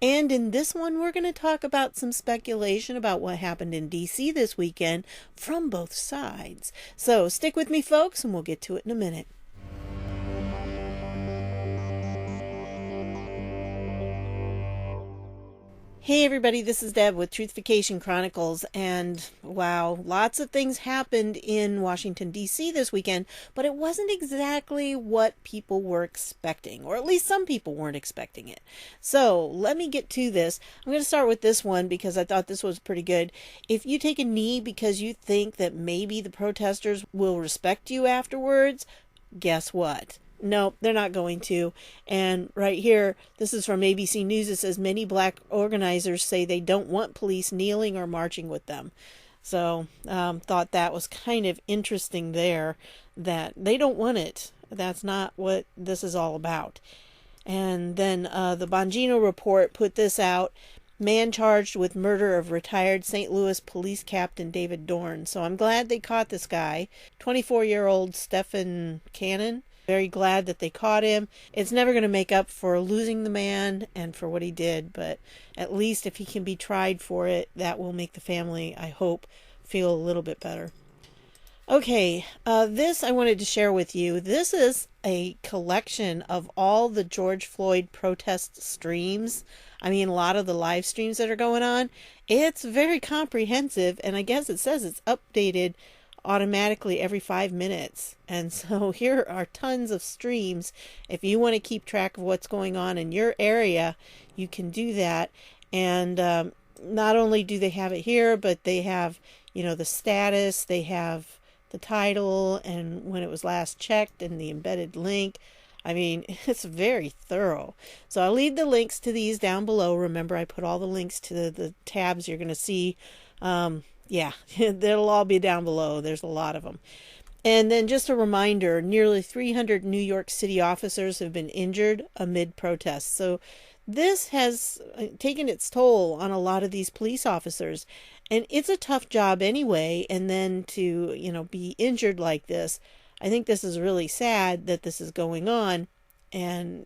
And in this one, we're going to talk about some speculation about what happened in DC this weekend from both sides. So stick with me, folks, and we'll get to it in a minute. Hey everybody, this is Deb with Truthification Chronicles, and wow, lots of things happened in Washington, D.C. this weekend, but it wasn't exactly what people were expecting, or at least some people weren't expecting it. So let me get to this. I'm going to start with this one because I thought this was pretty good. If you take a knee because you think that maybe the protesters will respect you afterwards, guess what? No, they're not going to. And right here, this is from ABC News. It says many black organizers say they don't want police kneeling or marching with them. So thought that was kind of interesting there, that they don't want it. That's not what this is all about. And then the Bongino report put this out. Man charged with murder of retired St. Louis police captain David Dorn. So I'm glad they caught this guy, 24-year-old Stephen Cannon. Very glad that they caught him. It's never going to make up for losing the man and for what he did, but at least if he can be tried for it, that will make the family, I hope, feel a little bit better. Okay, this I wanted to share with you. This is a collection of all the George Floyd protest streams. I mean, a lot of the live streams that are going on. It's very comprehensive, and I guess it says it's updated automatically every 5 minutes. And so here are tons of streams. If you want to keep track of what's going on in your area, you can do that. And not only do they have it here, but they have, the status, they have the title and when it was last checked and the embedded link. I mean, it's very thorough. So I'll leave the links to these down below. Remember, I put all the links to the tabs you're going to see. Yeah, they'll all be down below. There's a lot of them. And then just a reminder, nearly 300 New York City officers have been injured amid protests. So this has taken its toll on a lot of these police officers. And it's a tough job anyway. And then to, be injured like this, I think this is really sad that this is going on. And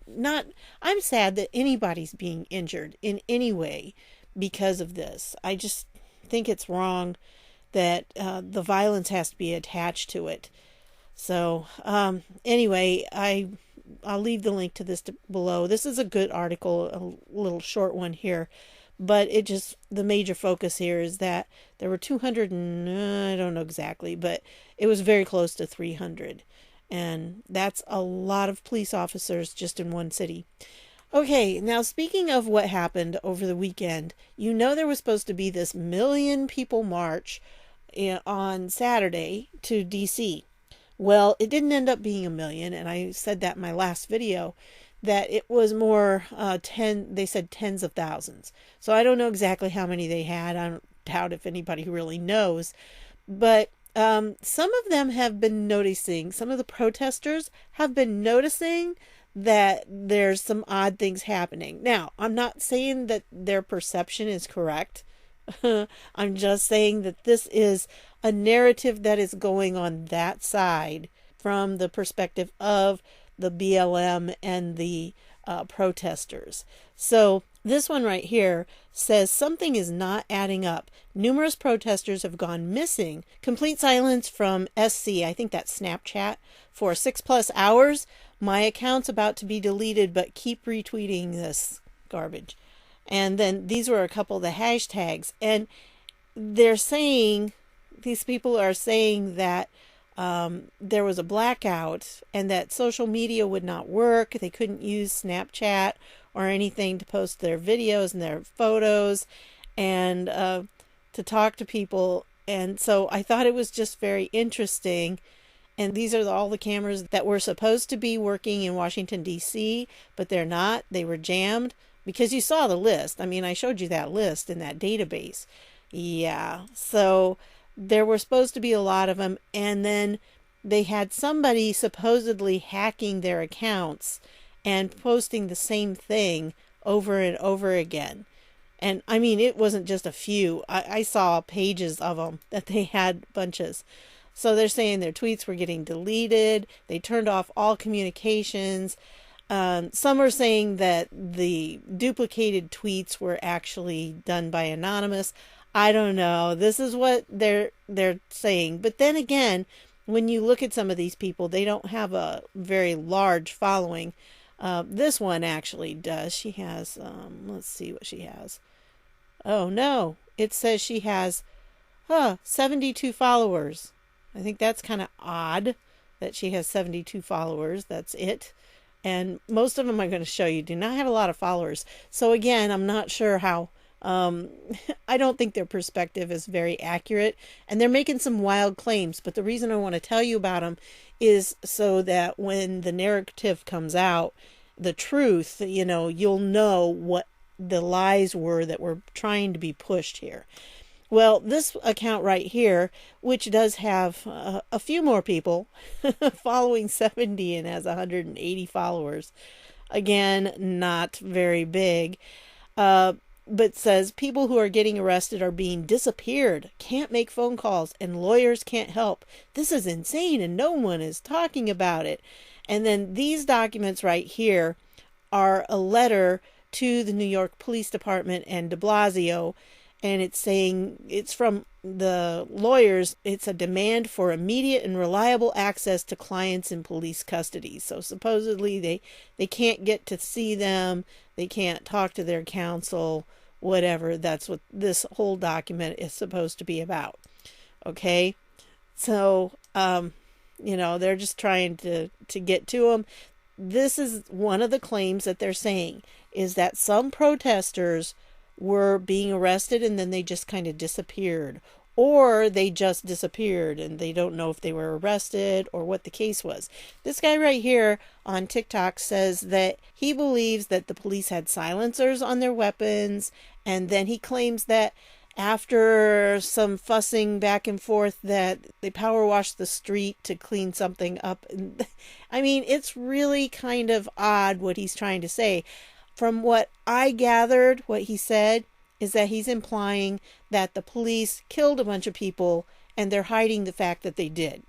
I'm sad that anybody's being injured in any way because of this. I just think it's wrong that the violence has to be attached to it. So anyway, I'll leave the link to this below. This is a good article, a little short one here, but the major focus here is that there were 200 and I don't know exactly, but it was very close to 300, and that's a lot of police officers just in one city. Okay, now speaking of what happened over the weekend, there was supposed to be this 1 million people march on Saturday to DC. Well, it didn't end up being 1 million, and I said that in my last video, that it was more they said tens of thousands. So I don't know exactly how many they had. I don't doubt if anybody really knows. But some of them have been noticing, some of the protesters have been noticing that there's some odd things happening. Now, I'm not saying that their perception is correct. I'm just saying that this is a narrative that is going on that side from the perspective of the BLM and the protesters. So this one right here says something is not adding up. Numerous protesters have gone missing. Complete silence from SC, I think that's Snapchat, for 6+ hours. My account's about to be deleted, but keep retweeting this garbage. And then these were a couple of the hashtags. And these people are saying that there was a blackout and that social media would not work. They couldn't use Snapchat or anything to post their videos and their photos and to talk to people. And so I thought it was just very interesting. And these are all the cameras that were supposed to be working in Washington, D.C., but they're not. They were jammed because you saw the list. I mean, I showed you that list in that database. Yeah, so there were supposed to be a lot of them. And then they had somebody supposedly hacking their accounts and posting the same thing over and over again. And I mean, it wasn't just a few. I saw pages of them that they had bunches. So they're saying their tweets were getting deleted. They turned off all communications. Some are saying that the duplicated tweets were actually done by Anonymous. I don't know. This is what they're saying. But then again, when you look at some of these people, they don't have a very large following. This one actually does. She has, let's see what she has. Oh no, it says she has 72 followers. I think that's kind of odd that she has 72 followers. That's it. And most of them I'm going to show you do not have a lot of followers. So again, I'm not sure how, I don't think their perspective is very accurate. And they're making some wild claims. But the reason I want to tell you about them is so that when the narrative comes out, the truth, you'll know what the lies were that were trying to be pushed here. Well, this account right here, which does have a few more people, following 70 and has 180 followers. Again, not very big. But says people who are getting arrested are being disappeared, can't make phone calls, and lawyers can't help. This is insane, and no one is talking about it. And then these documents right here are a letter to the New York Police Department and de Blasio. And it's saying, it's from the lawyers, it's a demand for immediate and reliable access to clients in police custody. So supposedly they can't get to see them, they can't talk to their counsel, whatever. That's what this whole document is supposed to be about. Okay? So, they're just trying to get to them. This is one of the claims that they're saying, is that some protesters were being arrested and then they just kind of disappeared, or they just disappeared and they don't know if they were arrested or what the case was. This guy right here on TikTok says that he believes that the police had silencers on their weapons, and then he claims that after some fussing back and forth that they power washed the street to clean something up. I mean, it's really kind of odd what he's trying to say. From what I gathered, what he said is that he's implying that the police killed a bunch of people and they're hiding the fact that they did.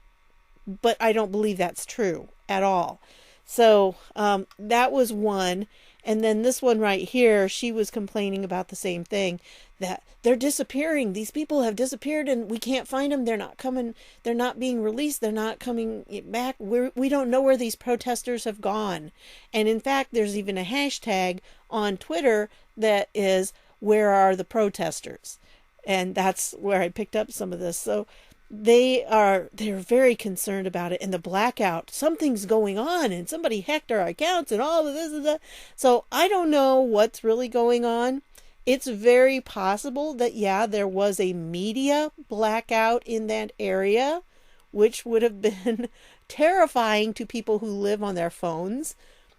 But I don't believe that's true at all. So that was one. And then this one right here, she was complaining about the same thing, that they're disappearing. These people have disappeared and we can't find them. They're not coming. They're not being released. They're not coming back. We don't know where these protesters have gone. And in fact, there's even a hashtag on Twitter that is, "Where are the protesters?" And that's where I picked up some of this. So they're very concerned about it. And the blackout, something's going on and somebody hacked our accounts and all of this and that. So I don't know what's really going on. It's very possible that, there was a media blackout in that area, which would have been terrifying to people who live on their phones.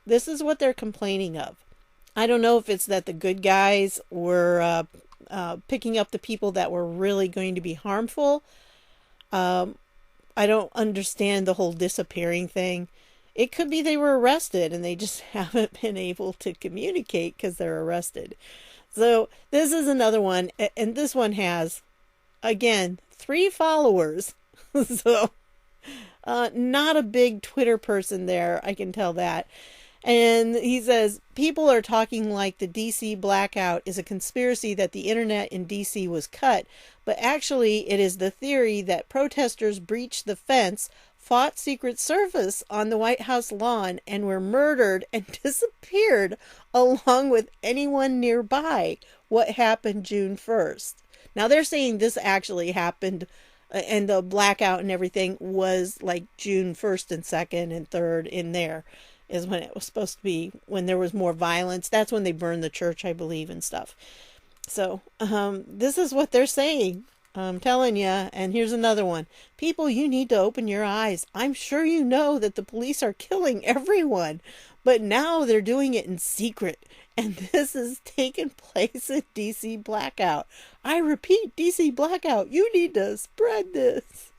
This is what they're complaining of. I don't know if it's that the good guys were picking up the people that were really going to be harmful. I don't understand the whole disappearing thing. It could be they were arrested and they just haven't been able to communicate because they're arrested. So this is another one. And this one has, again, 3 followers. So not a big Twitter person there. I can tell that. And he says, people are talking like the DC blackout is a conspiracy that the internet in DC was cut, but actually it is the theory that protesters breached the fence, fought Secret Service on the White House lawn, and were murdered and disappeared along with anyone nearby. What happened June 1st? Now they're saying this actually happened, and the blackout and everything was like June 1st and 2nd and 3rd in there. Is when it was supposed to be, when there was more violence. That's when they burned the church, I believe, and stuff. So this is what they're saying. I'm telling you. And here's another one. People, you need to open your eyes. I'm sure you know that the police are killing everyone, but now they're doing it in secret. And this is taking place in DC blackout. I repeat, DC blackout. You need to spread this.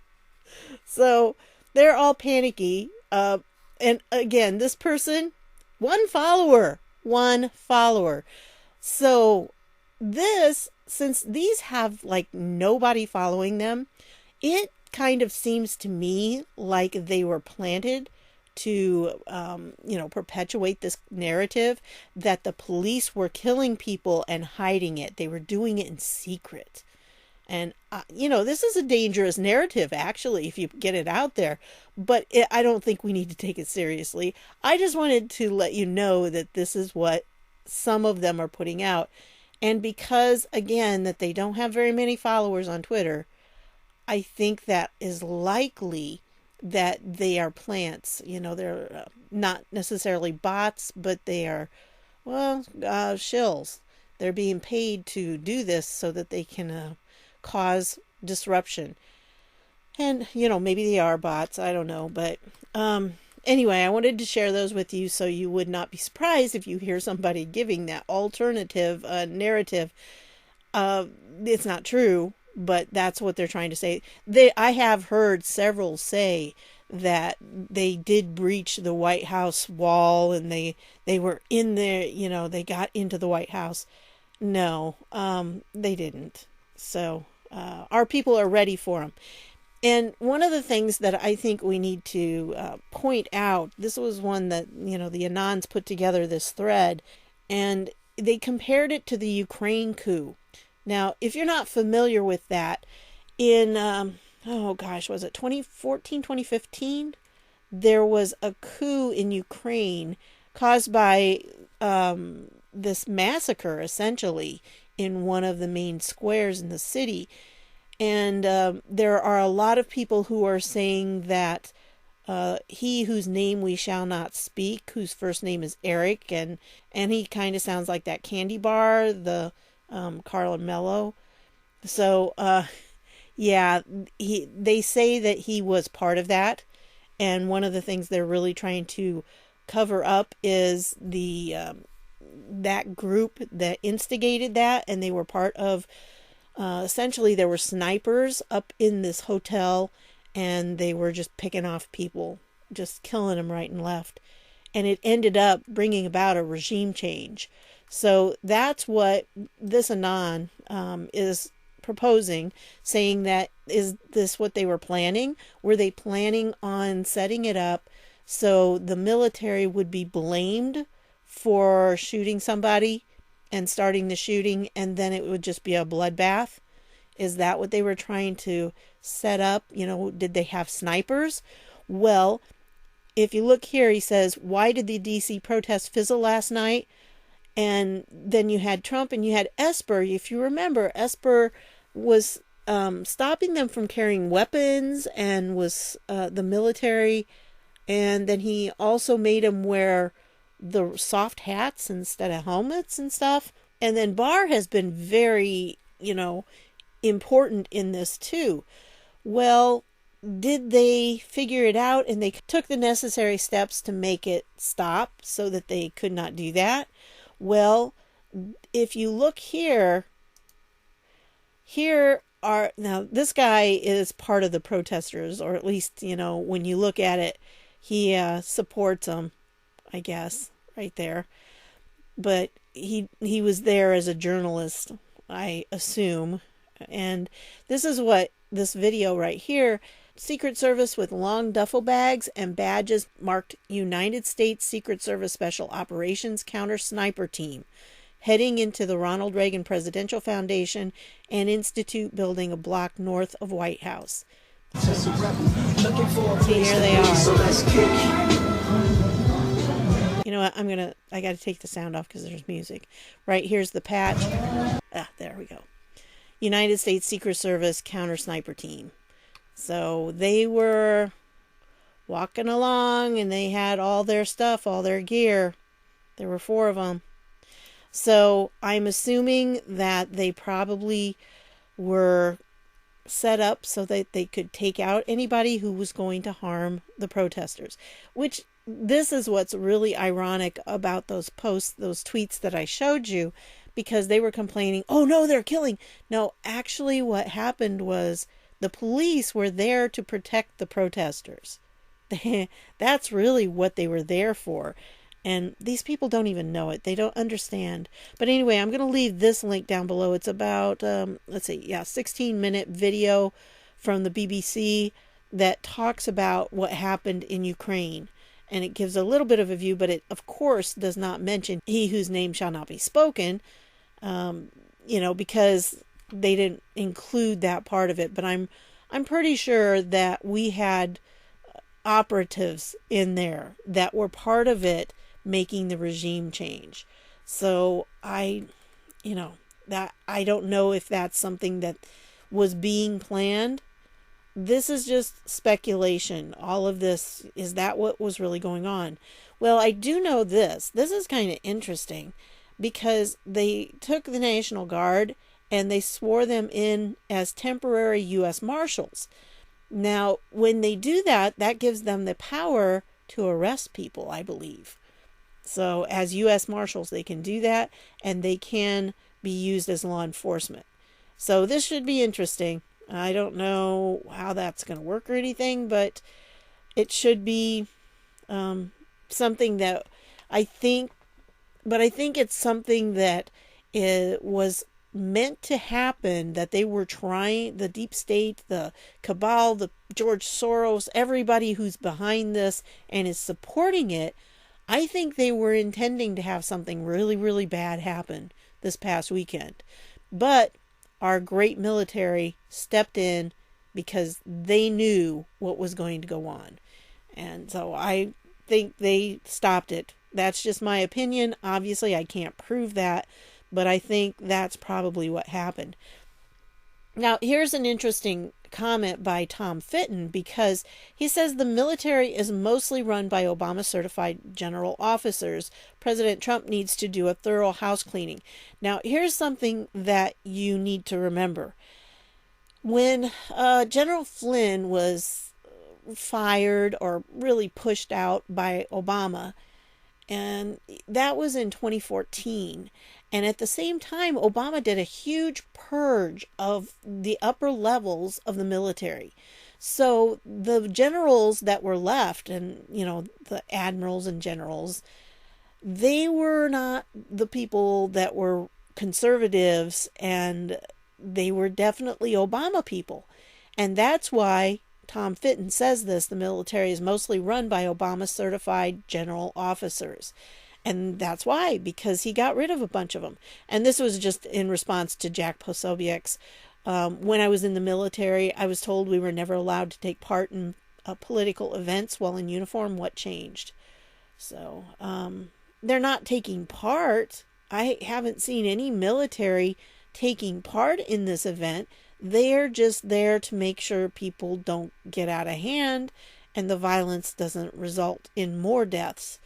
So they're all panicky. And again, this person, 1 follower. So this, since these have like nobody following them, it kind of seems to me like they were planted to, perpetuate this narrative that the police were killing people and hiding it. They were doing it in secret. And, this is a dangerous narrative, actually, if you get it out there. But I don't think we need to take it seriously. I just wanted to let you know that this is what some of them are putting out. And because, again, that they don't have very many followers on Twitter, I think that is likely that they are plants. They're not necessarily bots, but they are, shills. They're being paid to do this so that they can cause disruption. And, maybe they are bots. I don't know. But anyway, I wanted to share those with you so you would not be surprised if you hear somebody giving that alternative narrative. It's not true. But that's what they're trying to say. I have heard several say that they did breach the White House wall and they were in there, they got into the White House. No, they didn't. So our people are ready for them. And one of the things that I think we need to point out, this was one that, the Anons put together this thread, and they compared it to the Ukraine coup. Now, if you're not familiar with that, in, was it 2014, 2015? There was a coup in Ukraine caused by this massacre, essentially, in one of the main squares in the city. And there are a lot of people who are saying that he whose name we shall not speak, whose first name is Eric, and he kind of sounds like that candy bar, the Carla Mello. So, they say that he was part of that. And one of the things they're really trying to cover up is that group that instigated that. And they were part of, essentially there were snipers up in this hotel and they were just picking off people, just killing them right and left. And it ended up bringing about a regime change. So that's what this Anon is proposing, saying that, is this what they were planning? Were they planning on setting it up so the military would be blamed for shooting somebody and starting the shooting, and then it would just be a bloodbath? Is that what they were trying to set up? Did they have snipers? Well, if you look here, he says, why did the DC protests fizzle last night? And then you had Trump and you had Esper. If you remember, Esper was stopping them from carrying weapons and was the military. And then he also made them wear the soft hats instead of helmets and stuff. And then Barr has been very, important in this too. Well, did they figure it out and they took the necessary steps to make it stop so that they could not do that? Well, if you look here now this guy is part of the protesters, or at least, when you look at it, he supports them, I guess, right there. But he was there as a journalist, I assume. And this is what this video right here, Secret Service with long duffel bags and badges marked United States Secret Service Special Operations Counter Sniper Team, heading into the Ronald Reagan Presidential Foundation and Institute building a block north of White House. See, here they are. You know what? I got to take the sound off because there's music. Right, here's the patch. There we go. United States Secret Service Counter Sniper Team. So they were walking along and they had all their stuff, all their gear. There were 4 of them. So I'm assuming that they probably were set up so that they could take out anybody who was going to harm the protesters. Which, this is what's really ironic about those posts, those tweets that I showed you, because they were complaining, oh no, they're killing. No, actually what happened was the police were there to protect the protesters. That's really what they were there for. And these people don't even know it. They don't understand. But anyway, I'm going to leave this link down below. It's about, 16-minute video from the BBC that talks about what happened in Ukraine. and it gives a little bit of a view, but it, of course, does not mention he whose name shall not be spoken, because they didn't include that part of it. But I'm pretty sure that we had operatives in there that were part of it making the regime change. So I don't know if that's something that was being planned. This is just speculation. All of this, is that what was really going on? Well, I do know this. This is kind of interesting because they took the National Guard and they swore them in as temporary U.S. Marshals. Now, when they do that, that gives them the power to arrest people, I believe. So as U.S. Marshals, they can do that, and they can be used as law enforcement. So this should be interesting. I don't know how that's going to work or anything, but it should be something that I think it's something that was meant to happen, that they were trying, the deep state, the cabal, the George Soros, everybody who's behind this and is supporting it. I think they were intending to have something really, really bad happen this past weekend. But our great military stepped in because they knew what was going to go on. And so I think they stopped it. That's just my opinion. Obviously, I can't prove that, but I think that's probably what happened. Now, here's an interesting comment by Tom Fitton, because he says the military is mostly run by Obama-certified general officers. President Trump needs to do a thorough house cleaning. Now, here's something that you need to remember. When General Flynn was fired or really pushed out by Obama, and that was in 2014. And at the same time, Obama did a huge purge of the upper levels of the military. So the generals that were left, and, the admirals and generals, they were not the people that were conservatives, and they were definitely Obama people. And that's why Tom Fitton says this: the military is mostly run by Obama-certified general officers. And that's why, because he got rid of a bunch of them. And this was just in response to Jack Posobiec's. When I was in the military, I was told we were never allowed to take part in political events while in uniform. What changed? So they're not taking part. I haven't seen any military taking part in this event. They're just there to make sure people don't get out of hand and the violence doesn't result in more deaths.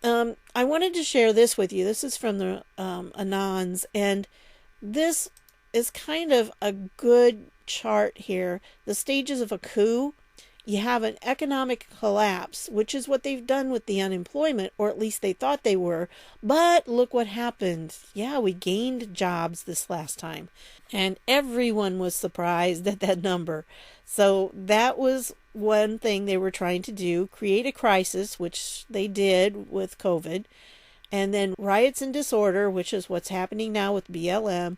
I wanted to share this with you. This is from the Anons, and this is kind of a good chart here. The stages of a coup. You have an economic collapse, which is what they've done with the unemployment, or at least they thought they were. But look what happened. Yeah, we gained jobs this last time. And everyone was surprised at that number. So that was one thing they were trying to do, create a crisis, which they did with COVID. And then riots and disorder, which is what's happening now with BLM.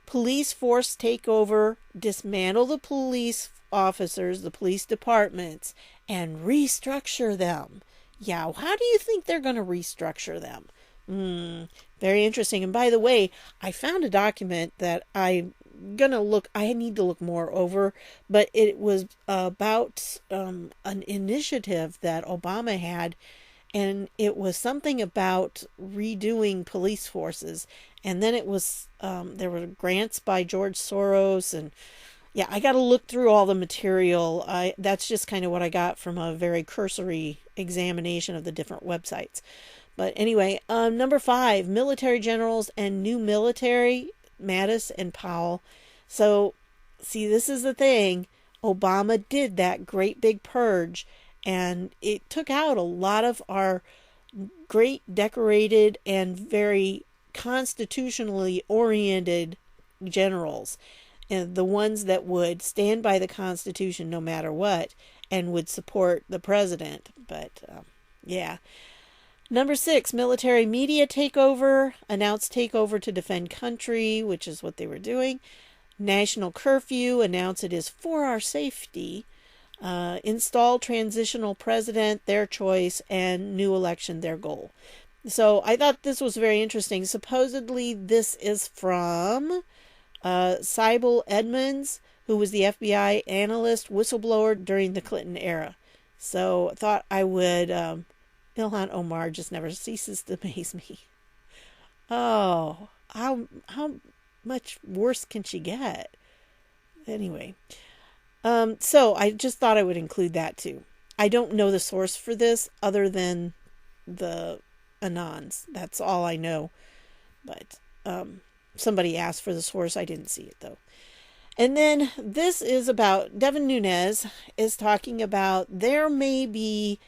Police force takeover, dismantle the police officers, the police departments, and restructure them. Yeah, how do you think they're going to restructure them? Very interesting. And by the way, I found a document that I need to look more over, but it was about an initiative that Obama had, and it was something about redoing police forces. And then it was, there were grants by George Soros, and yeah, I got to look through all the material. That's just kind of what I got from a very cursory examination of the different websites. But anyway, number 5, military generals and new military, Mattis and Powell. So, see, this is the thing. Obama did that great big purge, and it took out a lot of our great decorated and very constitutionally oriented generals. And the ones that would stand by the Constitution no matter what and would support the president. But, yeah. Number 6, military media takeover, announced takeover to defend country, which is what they were doing. National curfew, announce it is for our safety. Install transitional president, their choice, and new election, their goal. So I thought this was very interesting. Supposedly this is from Sybil Edmonds, who was the FBI analyst whistleblower during the Clinton era. So I thought I would, Ilhan Omar just never ceases to amaze me. Oh, how much worse can she get? Anyway, so I just thought I would include that too. I don't know the source for this other than the Anons. That's all I know. But somebody asked for the source. I didn't see it though. And then this is about Devin Nunes is talking about there may be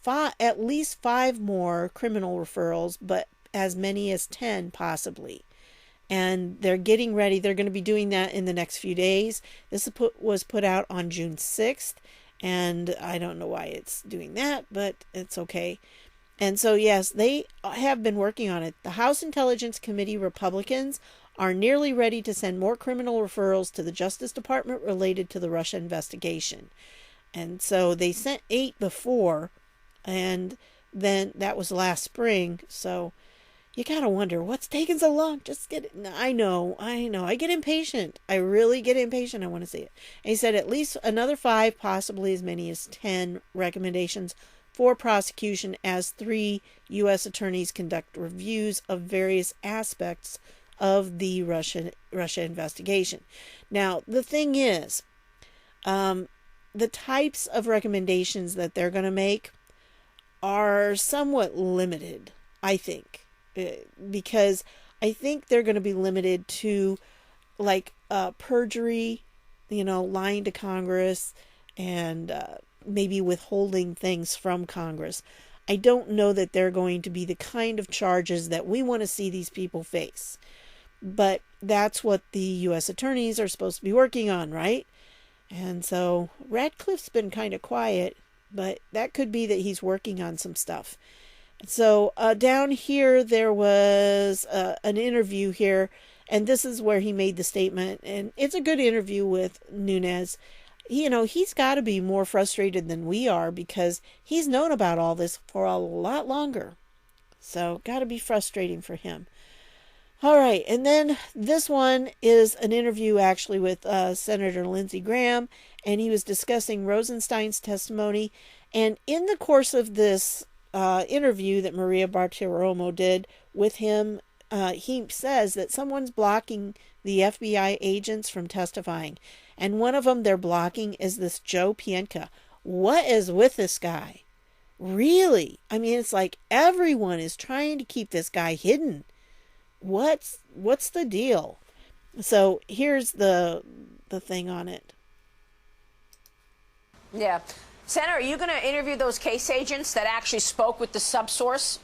at least 5 more criminal referrals, but as many as 10 possibly. And they're getting ready. They're going to be doing that in the next few days. This was put out on June 6th. And I don't know why it's doing that, but it's okay. And so, yes, they have been working on it. The House Intelligence Committee Republicans are nearly ready to send more criminal referrals to the Justice Department related to the Russia investigation. And so they sent 8 before, and then that was last spring. So you gotta wonder, what's taking so long? Just get it. I know. I get impatient. I really get impatient. I want to see it. And he said at least another 5, possibly as many as 10 recommendations for prosecution as 3 U.S. attorneys conduct reviews of various aspects of the Russia investigation. Now, the thing is, the types of recommendations that they're going to make are somewhat limited, I think. Because I think they're going to be limited to like perjury, lying to Congress, and maybe withholding things from Congress. I don't know that they're going to be the kind of charges that we want to see these people face. But that's what the U.S. attorneys are supposed to be working on, right? And so Radcliffe's been kind of quiet, but that could be that he's working on some stuff. So down here, there was an interview here, and this is where he made the statement, and it's a good interview with Nunes. He's got to be more frustrated than we are because he's known about all this for a lot longer. So got to be frustrating for him. All right, and then this one is an interview actually with Senator Lindsey Graham, and he was discussing Rosenstein's testimony. And in the course of this interview that Maria Bartiromo did with him, he says that someone's blocking the FBI agents from testifying. And one of them they're blocking is this Joe Pienka. What is with this guy? Really? I mean, it's like everyone is trying to keep this guy hidden. What's the deal? So here's the thing on it. Yeah. Senator, are you going to interview those case agents that actually spoke with the subsource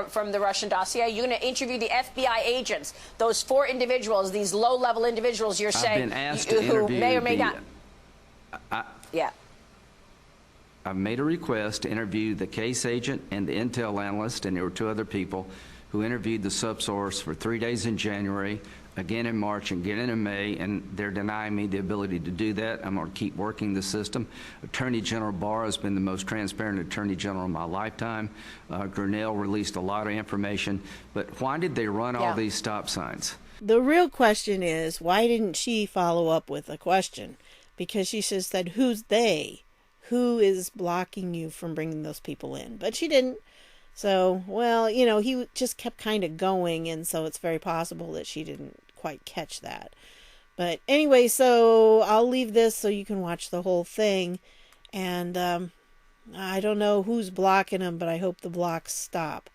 from the Russian dossier? You're going to interview the FBI agents, those 4 individuals, these low-level individuals you're saying who may or may not. Yeah. I've made a request to interview the case agent and the intel analyst, and there were 2 other people who interviewed the subsource for 3 days in January, again in March, and again in May, and they're denying me the ability to do that. I'm going to keep working the system. Attorney General Barr has been the most transparent Attorney General in my lifetime. Grinnell released a lot of information, but why did they run all these stop signs? The real question is, why didn't she follow up with a question? Because she just said, who's they? Who is blocking you from bringing those people in? But she didn't. So, well, he just kept kind of going, and so it's very possible that she didn't quite catch that. But anyway, so I'll leave this so you can watch the whole thing. And I don't know who's blocking him, but I hope the blocks stop.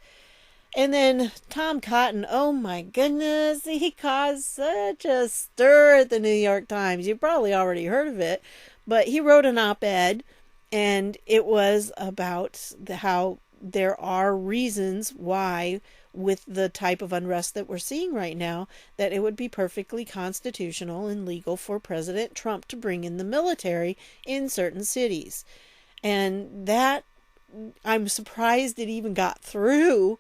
And then Tom Cotton, oh my goodness, he caused such a stir at the New York Times. You've probably already heard of it, but he wrote an op-ed, and it was about how there are reasons why, with the type of unrest that we're seeing right now, that it would be perfectly constitutional and legal for President Trump to bring in the military in certain cities. And that, I'm surprised it even got through.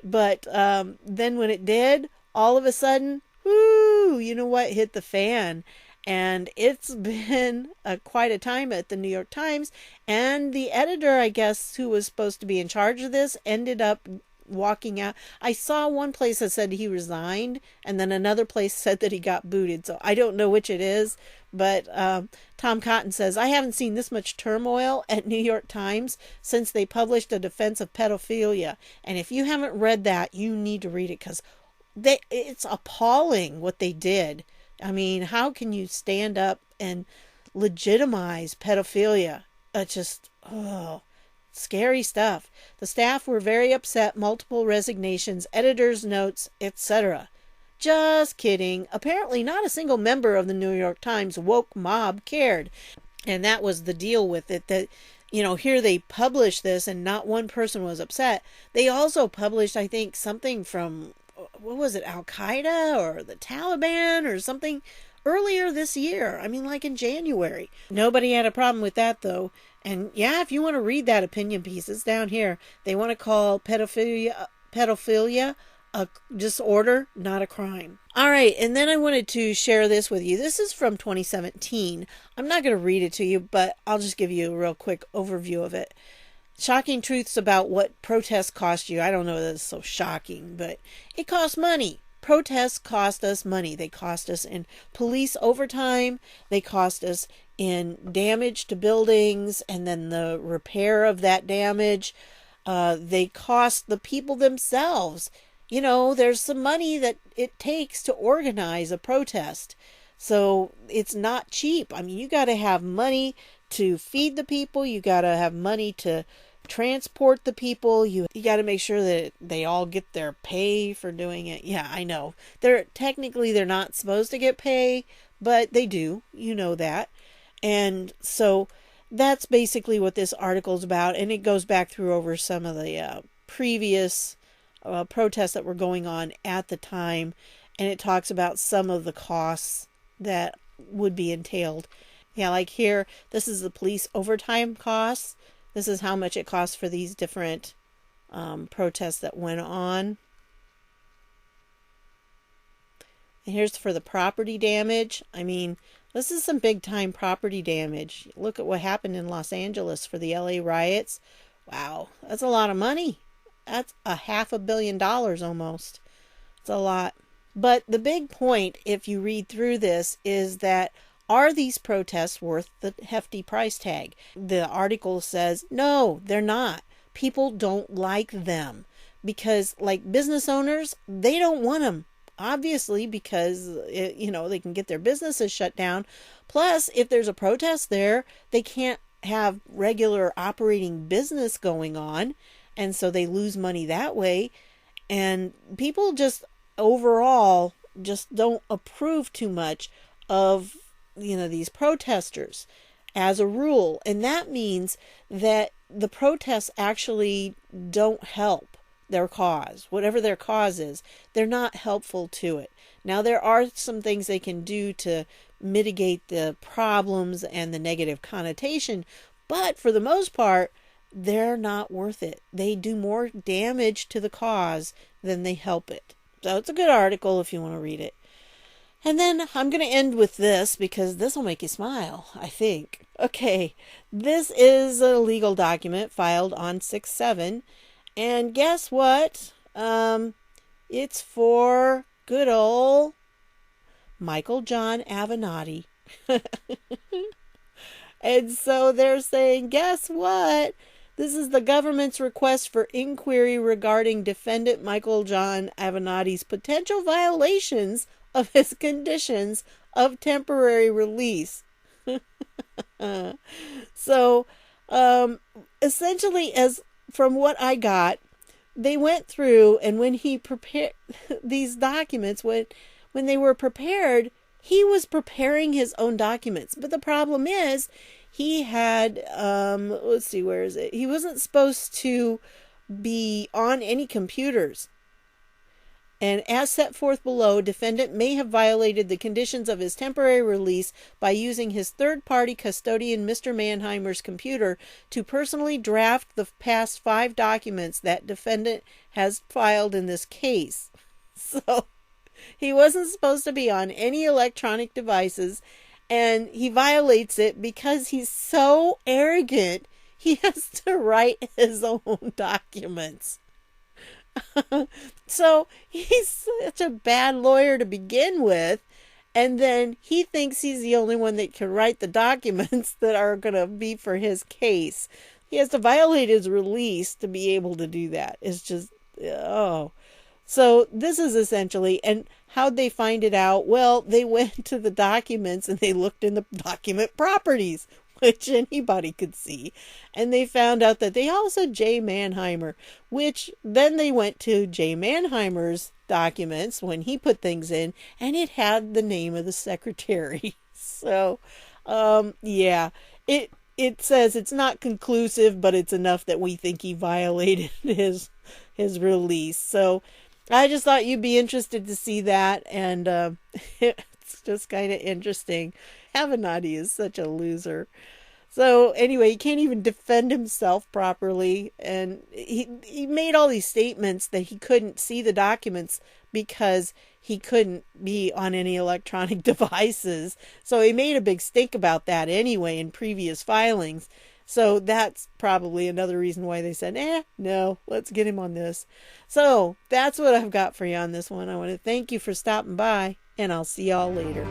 But then when it did, all of a sudden, whoo, you know what, hit the fan. And it's been quite a time at the New York Times. And the editor, I guess, who was supposed to be in charge of this, ended up walking out. I saw one place that said he resigned, and then another place said that he got booted. So I don't know which it is. But Tom Cotton says, I haven't seen this much turmoil at New York Times since they published a defense of pedophilia. And if you haven't read that, you need to read it, because it's appalling what they did. I mean, how can you stand up and legitimize pedophilia? It's just, scary stuff. The staff were very upset, multiple resignations, editors' notes, etc. Just kidding. Apparently not a single member of the New York Times woke mob cared. And that was the deal with it, that, here they published this and not one person was upset. They also published, I think, something from, what was it, Al-Qaeda or the Taliban or something earlier this year. I mean, like in January. Nobody had a problem with that, though. And yeah, if you want to read that opinion piece, it's down here. They want to call pedophilia a disorder, not a crime. All right, and then I wanted to share this with you. This is from 2017. I'm not going to read it to you, but I'll just give you a real quick overview of it. Shocking truths about what protests cost you. I don't know that it's so shocking, but it costs money. Protests cost us money. They cost us in police overtime. They cost us in damage to buildings and then the repair of that damage. They cost the people themselves. There's some money that it takes to organize a protest. So it's not cheap. I mean, you got to have money to feed the people. You got to have money to transport the people. You got to make sure that they all get their pay for doing it. Yeah, I know. They're not supposed to get pay, but they do. You know that. And so that's basically what this article is about. And it goes back through over some of the previous protests that were going on at the time. And it talks about some of the costs that would be entailed. Yeah, like here, this is the police overtime costs. This is how much it costs for these different protests that went on. And here's for the property damage. I mean, this is some big time property damage. Look at what happened in Los Angeles for the LA riots. Wow, that's a lot of money. That's $500 million almost. It's a lot. But the big point, if you read through this, is that are these protests worth the hefty price tag? The article says, no, they're not. People don't like them because, like business owners, they don't want them. Obviously, because, they can get their businesses shut down. Plus, if there's a protest there, they can't have regular operating business going on. And so they lose money that way. And people just overall just don't approve too much of these protesters as a rule. And that means that the protests actually don't help their cause. Whatever their cause is, they're not helpful to it. Now, there are some things they can do to mitigate the problems and the negative connotation, but for the most part, they're not worth it. They do more damage to the cause than they help it. So it's a good article if you want to read it. And then I'm going to end with this because this will make you smile, I think. Okay, this is a legal document filed on 6/7. And guess what? It's for good old Michael John Avenatti. And so they're saying, guess what? This is the government's request for inquiry regarding defendant Michael John Avenatti's potential violations of his conditions of temporary release. So, essentially, as from what I got, they went through, and when he prepared these documents, when they were prepared, he was preparing his own documents. But the problem is, he had, let's see, where is it? He wasn't supposed to be on any computers. And as set forth below, defendant may have violated the conditions of his temporary release by using his third-party custodian, Mr. Mannheimer's computer, to personally draft the past 5 documents that defendant has filed in this case. So, he wasn't supposed to be on any electronic devices, And he violates it because he's so arrogant, he has to write his own documents. So he's such a bad lawyer to begin with. And then he thinks he's the only one that can write the documents that are going to be for his case. He has to violate his release to be able to do that. It's just, oh. So this is essentially, and how'd they find it out? Well, they went to the documents and they looked in the document properties, which anybody could see. And they found out that they also Jay Mannheimer, which then they went to Jay Mannheimer's documents when he put things in, and it had the name of the secretary. So, yeah, it says it's not conclusive, but it's enough that we think he violated his release. So I just thought you'd be interested to see that, and it's just kind of interesting. Avenatti is such a loser. So anyway, he can't even defend himself properly, and he made all these statements that he couldn't see the documents because he couldn't be on any electronic devices. So he made a big stink about that anyway in previous filings. So that's probably another reason why they said, no, let's get him on this. So that's what I've got for you on this one. I want to thank you for stopping by, and I'll see y'all later.